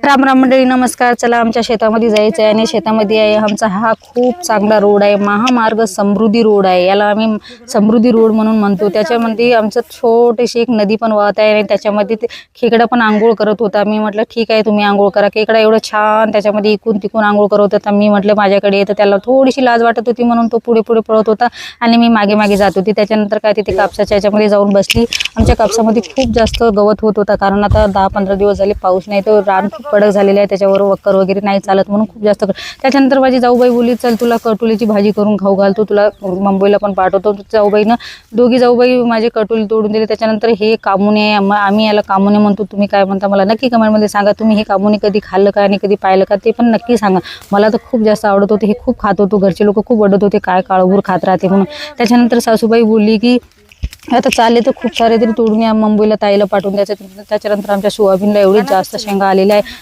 राम राम मंडळी, नमस्कार. चला आमच्या शेतामध्ये जायचं आहे आणि शेतामध्ये आहे आमचा हा खूप चांगला रोड आहे, महामार्ग समृद्धी रोड आहे. याला आम्ही समृद्धी रोड म्हणून म्हणतो. त्याच्यामध्ये आमचं छोटीशी एक नदी पण वाहत आहे आणि त्याच्यामध्ये ते खेकडा पण आंघोळ करत होता. मी म्हटलं ठीक आहे, तुम्ही आंघोळ करा. खेकडा एवढं छान त्याच्यामध्ये इकून तिकून आंघोळ करत होता. मी म्हटलं माझ्याकडे येतं, त्याला थोडीशी लाज वाटत होती म्हणून तो पुढे पुढे पळत होता आणि मी मागे मागे जात होती. त्याच्यानंतर काय तिथे कापसाच्या याच्यामध्ये जाऊन बसली. आमच्या कापसामध्ये खूप जास्त गवत होत होता, कारण आता 10-15 दिवस झाले पाऊस नाही, तर रान खूप कडक झालेले आहे, त्याच्यावर वक्कर वगैरे नाही चालत म्हणून खूप जास्त. त्याच्यानंतर माझी जाऊबाई बोलली, चल तुला कटोलीची भाजी करून खाऊ घालतो, तुला मुंबईला पण पाठवतो. जाऊबाईनं दोघी जाऊबाई माझे कटोली तोडून दिले. त्याच्यानंतर हे कामुने, आम्ही याला कामुने म्हणतो, तुम्ही काय म्हणता मला नक्की कमेंटमध्ये सांगा. तुम्ही हे कामुने कधी खाल्लं का आणि कधी पाहिलं का ते पण नक्की सांगा. मला तर खूप जास्त आवडत होते, हे खूप खात होतो. घरचे लोक खूप ओरडत होते, काय काळभोर खात राहते म्हणून. त्याच्यानंतर सासूबाई बोलली की आता चालले तर खूप सारे तरी तोडून या, मुंबईला ताईला पाठवून द्यायचं. त्याच्यानंतर आमच्या सोयाबीनला एवढे जास्त शेंगा आलेल्या आहे,